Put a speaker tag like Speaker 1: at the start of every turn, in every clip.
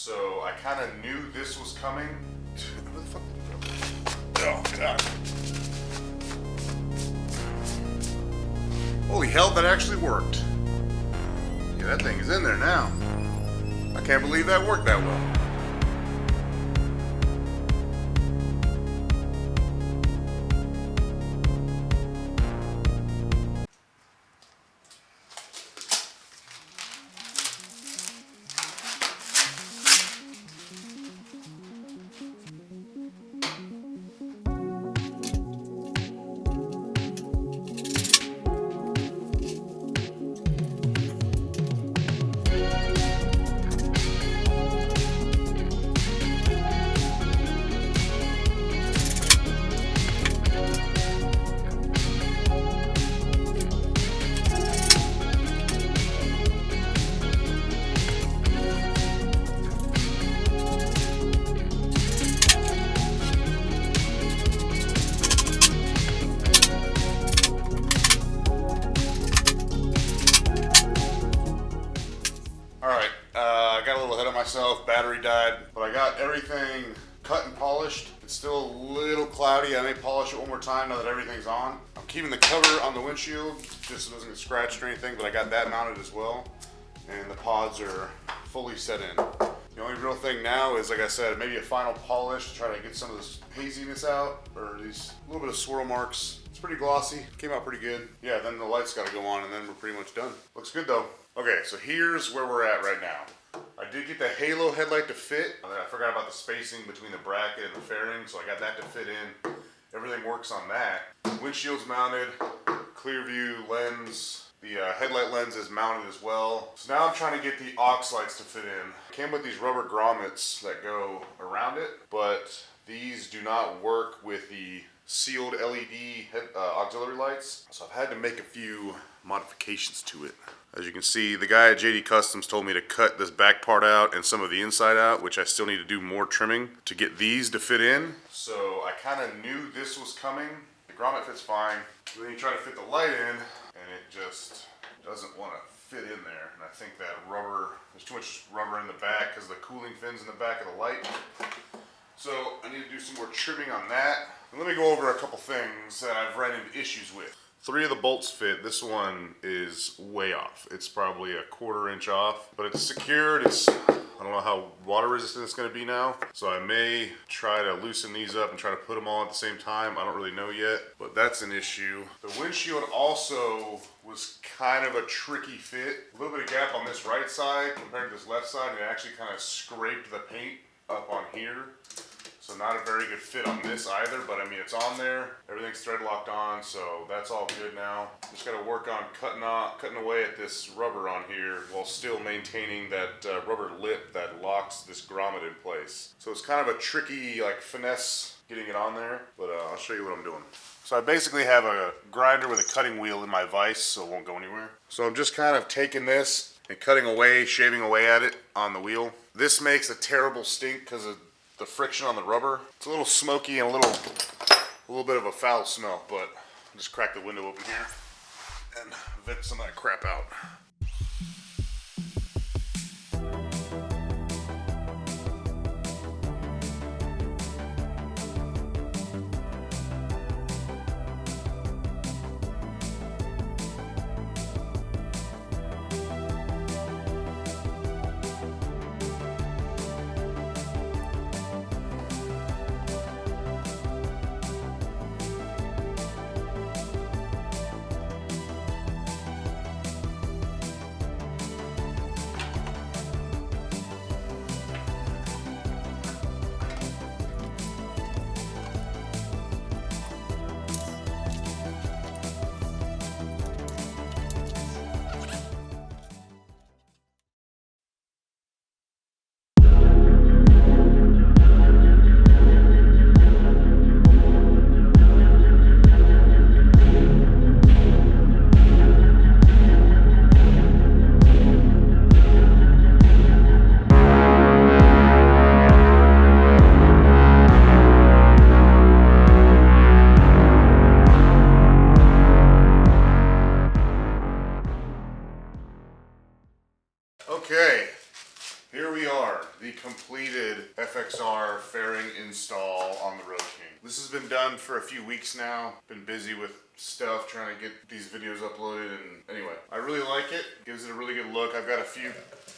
Speaker 1: So I kind of knew this was coming. Where the fuck did it go? Oh, God. Holy hell, that actually worked. Yeah, that thing is in there now. I can't believe that worked that well. Myself, battery died, but I got everything cut and polished. It's still a little cloudy. I may polish it one more time now that everything's on. I'm keeping the cover on the windshield just so it doesn't get scratched or anything, but I got that mounted as well, and the pods are fully set in. The only real thing now is, like I said, maybe a final polish to try to get some of this haziness out, or these little bit of swirl marks. It's pretty glossy, came out pretty good. Yeah, then the lights gotta go on and then we're pretty much done. Looks good though. Okay, so here's where we're at right now. I did get the halo headlight to fit. I forgot about the spacing between the bracket and the fairing, so I got that to fit in. Everything works on that. Windshield's mounted, clear view lens. The headlight lens is mounted as well. So now I'm trying to get the aux lights to fit in. Came with these rubber grommets that go around it, but these do not work with the sealed LED auxiliary lights. So I've had to make a few modifications to it. As you can see, the guy at JD Customs told me to cut this back part out and some of the inside out, which I still need to do more trimming to get these to fit in. So I kind of knew this was coming. The grommet fits fine. Then you try to fit the light in, and it just doesn't want to fit in there. And I think that rubber, there's too much rubber in the back because the cooling fins in the back of the light. So I need to do some more trimming on that. And let me go over a couple things that I've run into issues with. 3 of the bolts fit. This one is way off. It's probably a 1/4 inch off, but it's secured. I don't know how water resistant it's going to be now, so I may try to loosen these up and try to put them all at the same time. I don't really know yet, but that's an issue. The windshield also was kind of a tricky fit. A little bit of gap on this right side compared to this left side, and it actually kind of scraped the paint up on here. So not a very good fit on this either, but I mean, it's on there. Everything's thread locked on, so that's all good now. Just gotta work on cutting away at this rubber on here while still maintaining that rubber lip that locks this grommet in place. So it's kind of a tricky, like, finesse getting it on there, but I'll show you what I'm doing. So I basically have a grinder with a cutting wheel in my vise, so it won't go anywhere. So I'm just kind of taking this and cutting away, shaving away at it on the wheel. This makes a terrible stink because of the friction on the rubber. It's a little smoky and a little bit of a foul smell, but I'll just crack the window open here and vent some of that crap out. completed FXR fairing install on the Road King. This has been done for a few weeks now. Been busy with stuff trying to get these videos uploaded, and anyway, I really like it. Gives it a really good look. I've got a few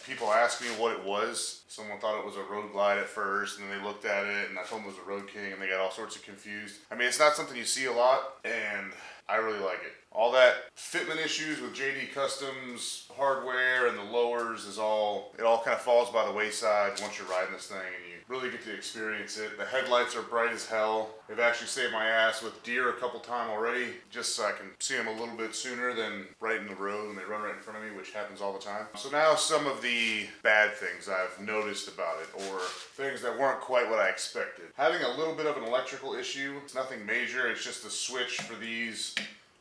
Speaker 1: people ask me what it was. Someone thought it was a Road Glide at first, and then they looked at it, and I told them it was a Road King, and they got all sorts of confused. I mean, it's not something you see a lot, and I really like it. All that fitment issues with JD Customs hardware and the lowers it all kind of falls by the wayside once you're riding this thing and you really get to experience it. The headlights are bright as hell. They've actually saved my ass with deer a couple times already, just so I can see them a little bit sooner than right in the road when they run right in front of me, which happens all the time. So now some of the bad things I've noticed about it, or things that weren't quite what I expected. Having a little bit of an electrical issue. It's nothing major, it's just the switch for these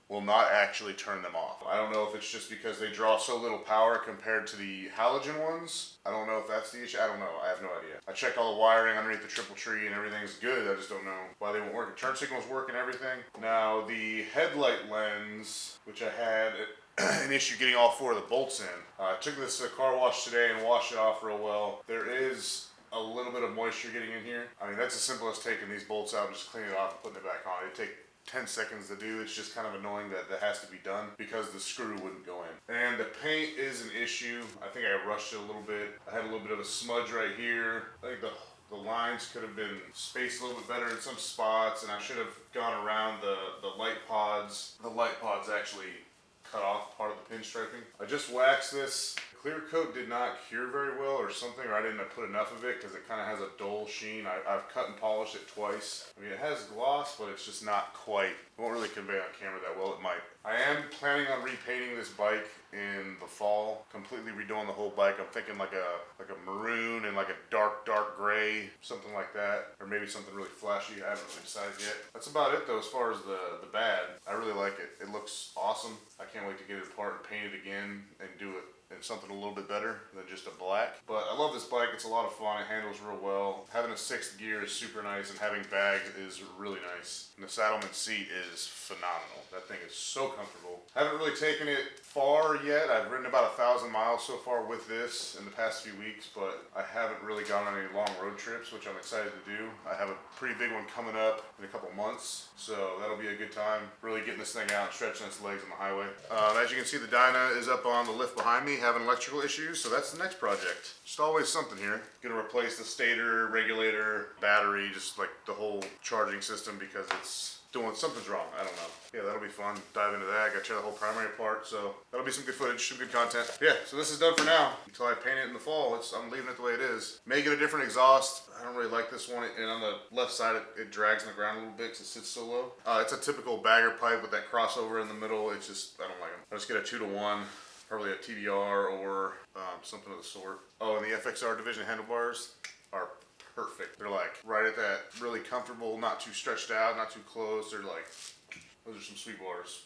Speaker 1: will not actually turn them off. I don't know if it's just because they draw so little power compared to the halogen ones. I don't know if that's the issue. I don't know. I have no idea. I checked all the wiring underneath the triple tree and everything's good. I just don't know why they won't work. The turn signals work and everything. Now the headlight lens, which I had an issue getting all four of the bolts in. I took this to the car wash today and washed it off real well. There is a little bit of moisture getting in here. I mean, that's as simple as taking these bolts out and just cleaning it off and putting it back on. It'd take 10 seconds to do. It's just kind of annoying that that has to be done because the screw wouldn't go in. And the paint is an issue. I think I rushed it a little bit. I had a little bit of a smudge right here. I think the lines could have been spaced a little bit better in some spots, and I should have gone around the light pods. The light pods actually cut off part of the pinstriping. I just waxed this. Clear coat did not cure very well or something, or I didn't put enough of it because it kind of has a dull sheen. I've cut and polished it twice. I mean, it has gloss, but it's just not quite, it won't really convey on camera that well. It might. I am planning on repainting this bike in the fall, completely redoing the whole bike. I'm thinking like a maroon and like a dark gray, something like that, or maybe something really flashy. I haven't really decided yet. That's about it though as far as the bad. I really like it. It looks awesome. I can't wait to get it apart and paint it again and do it in something a little bit better than just a black. But I love this bike. It's a lot of fun. It handles real well. Having a sixth gear is super nice, and having bags is really nice. And the Saddleman seat is phenomenal. That thing is so comfortable. Haven't really taken it far yet. I've ridden about 1,000 miles so far with this in the past few weeks, but I haven't really gone on any long road trips, which I'm excited to do. I have a pretty big one coming up in a couple months, so that'll be a good time. Really getting this thing out and stretching its legs on the highway. As you can see, the Dyna is up on the lift behind me, having electrical issues, so that's the next project. Just always something here. Gonna replace the stator, regulator, battery, just like the whole charging system because it's something's wrong. I don't know. Yeah, that'll be fun. Dive into that. Got to tear the whole primary apart, so that'll be some good footage, some good content. Yeah, so this is done for now. Until I paint it in the fall, I'm leaving it the way it is. May get a different exhaust. I don't really like this one, and on the left side, it drags on the ground a little bit because it sits so low. It's a typical bagger pipe with that crossover in the middle. It's just, I don't like them. I'll just get a 2-to-1. Probably a TDR or something of the sort. Oh, and the FXR division handlebars are perfect. They're like right at that really comfortable, not too stretched out, not too close. They're like, those are some sweet bars.